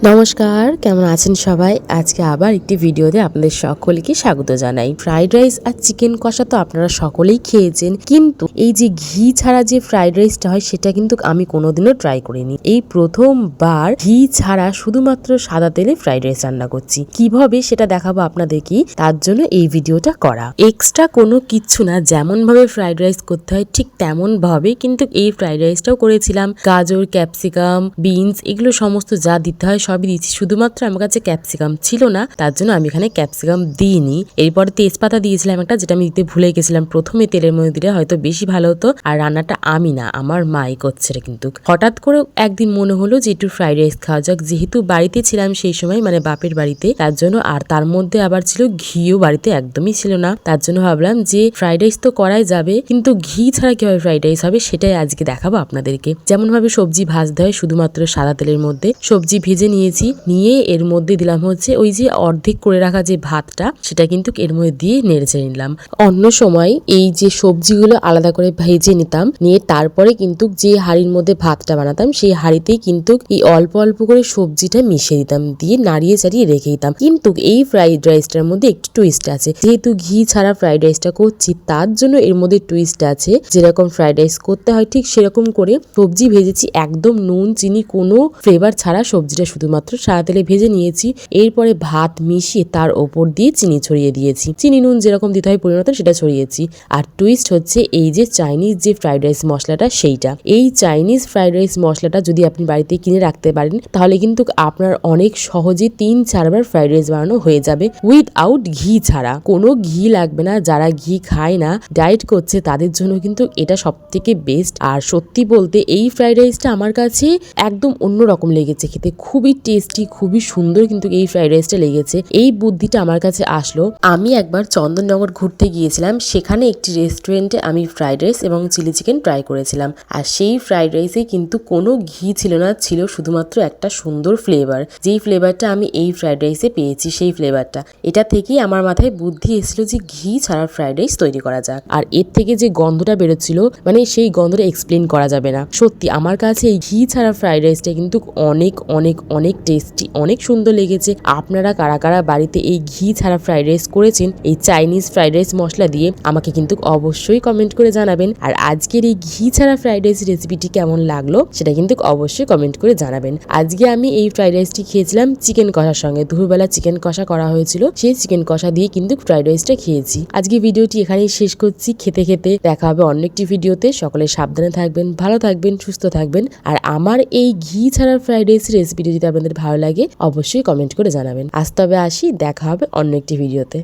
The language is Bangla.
নমস্কার, কেমন আছেন সবাই? আজকে আবার একটি ভিডিওতে আপনাদের সকলকে স্বাগত জানাই। ফ্রাইড রাইস আর চিকেন কষা তো আপনারা সকলেই খেয়েছেন, কিন্তু এই যে ঘি ছাড়া যে ফ্রাইড রাইসটা হয় সেটা কিন্তু আমি কোনোদিনও ট্রাই করিনি। এই প্রথমবার ঘি ছাড়া শুধুমাত্র সাদা তেলে ফ্রাইড রাইস রান্না করছি। কিভাবে সেটা দেখাবো আপনাদেরকে, তার জন্য এই ভিডিওটা করা। এক্সট্রা কোনো কিচ্ছু না, যেমন ভাবে ফ্রাইড রাইস করতে হয় ঠিক তেমন ভাবে কিন্তু এই ফ্রাইড রাইসটাও করেছিলাম। গাজর, ক্যাপসিকাম, বিনস এগুলো সমস্ত যা দিতে হয় সবই দিচ্ছি, শুধুমাত্র আমার কাছে ক্যাপসিকাম ছিল না, তার জন্য আমি এখানে ক্যাপসিকাম দিইনি। এরপরে তেজপাতা দিয়েছিলাম একটা, যেটা আমি দিতে ভুলে গেছিলাম। প্রথমে তেলের মধ্যে দিলে হয়তো বেশি ভালো হতো। আর রান্নাটা আমি না, আমার মাই করছে। কিন্তু হঠাৎ করে একদিন মনে হলো যে একটু ফ্রাইড রাইস খাওয়া যাক, যেহেতু বাড়িতে ছিলাম সেই সময়, মানে বাপের বাড়িতে, তার জন্য। আর তার মধ্যে আবার ছিল ঘিও বাড়িতে একদমই ছিল না, তার জন্য ভাবলাম যে ফ্রাইড রাইস তো করাই যাবে, কিন্তু ঘি ছাড়া কিভাবে ফ্রাইড রাইস হবে সেটাই আজকে দেখাবো আপনাদেরকে। যেমন ভাবে সবজি ভাজতে হয় শুধুমাত্র সাদা তেলের মধ্যে, সবজি ভেজে নিয়েছি, নিয়ে এর মধ্যে দিলাম হচ্ছে ওই যে অর্ধেক করে রাখা যে ভাতটা, সেটা কিন্তু এর মধ্যে দিয়ে নেড়ে নিলাম। অন্য সময় এই যে সবজিগুলো আলাদা করে ভেজে নিতাম, নিয়ে তারপরে কিন্তু যে হাঁড়ির মধ্যে ভাতটা বানাতাম সেই হাঁড়িতেই কিন্তু এই অল্প অল্প করে সবজিটা মিশিয়ে দিতাম, দিয়ে নাড়িয়ে চাড়িয়ে রেখে দিতাম। কিন্তু এই ফ্রাইড রাইসটার মধ্যে একটু টুইস্ট আছে, যেহেতু ঘি ছাড়া ফ্রাইড রাইসটা করছি তার জন্য এর মধ্যে টুইস্ট আছে। যেরকম ফ্রাইড রাইস করতে হয় ঠিক সেরকম করে সবজি ভেজেছি, একদম নুন চিনি কোনো ফ্লেভার ছাড়া সবজিটা শুধুমাত্র সাদা তেলে ভেজে নিয়েছি। এরপরে ভাত মিশিয়ে তার ওপর দিয়ে চিনি ছড়িয়ে দিয়েছি, চিনি নুন যেরকম দিতে হয় পরিমাণ সেটা ছড়িয়েছি। আর টুইস্ট হচ্ছে এই যে চাইনিজ যে ফ্রাইড রাইস মশলাটা, সেইটা। এই চাইনিজ ফ্রাইড রাইস মশলাটা যদি আপনি বাড়িতে কিনে রাখতে পারেন তাহলে কিন্তু আপনার অনেক সহজে 3-4 বার ফ্রাইড রাইস বানানো হয়ে যাবে, উইথআউট ঘি ছাড়া। কোনো ঘি লাগবে না, যারা ঘি খায় না, ডায়েট করছে, তাদের জন্য কিন্তু এটা সব থেকে বেস্ট। আর সত্যি বলতে এই ফ্রাইড রাইসটা আমার কাছে একদম অন্যরকম লেগেছে খেতে, খুবই টেস্টি, খুবই সুন্দর কিন্তু এই ফ্রাইড রাইসটা লেগেছে। এই বুদ্ধিটা আমার কাছে আসলো, আমি একবার চন্দননগর ঘুরতে গিয়েছিলাম, সেখানে একটি রেস্টুরেন্টে আমি ফ্রাইড রাইস এবং চিলি চিকেন ট্রাই করেছিলাম। আর সেই ফ্রাইড রাইসে কিন্তু কোনো ঘি ছিল না, ছিল শুধুমাত্র একটা সুন্দর ফ্লেভার, যেই ফ্লেভারটা আমি এই ফ্রাইড রাইসে পেয়েছি। সেই ফ্লেভারটা, এটা থেকেই আমার মাথায় বুদ্ধি এসেছিল যে ঘি ছাড়া ফ্রাইড রাইস তৈরি করা যাক। আর এর থেকে যে গন্ধটা বেরোচ্ছিল, মানে সেই গন্ধটা এক্সপ্লেন করা যাবে না। সত্যি আমার কাছে এই ঘি ছাড়া ফ্রাইড রাইসটা কিন্তু অনেক অনেক অনেক টেস্টি, অনেক সুন্দর লেগেছে। আপনারা কারা কারা বাড়িতে এই ঘি ছাড়া ফ্রাইড রাইস করেছেন এই চাইনিজ ফ্রাইড রাইস মশলা দিয়ে, আমাকে কিন্তু অবশ্যই কমেন্ট করে জানাবেন। আর আজকের এই ঘি ছাড়া ফ্রাইড রাইস রেসিপিটি কেমন লাগলো সেটা কিন্তু অবশ্যই কমেন্ট করে জানাবেন। আজকে আমি এই ফ্রাইড রাইসটি খেয়েছিলাম চিকেন কষার সঙ্গে, দুপুরবেলা চিকেন কষা করা হয়েছিল, সেই চিকেন কষা দিয়ে কিন্তু ফ্রাইড রাইসটা খেয়েছি। আজকে ভিডিওটি এখানেই শেষ করছি। খেতে খেতে দেখা হবে অন্য একটি ভিডিওতে। সকলে সাবধানে থাকবেন, ভালো থাকবেন, সুস্থ থাকবেন। আর আমার এই ঘি ছাড়া ফ্রাইড রাইস রেসিপিটি যদি আপনাদের ভালো লাগে অবশ্যই কমেন্ট করে জানাবেন। আজ তবে আসি, দেখা হবে অন্য একটি ভিডিওতে।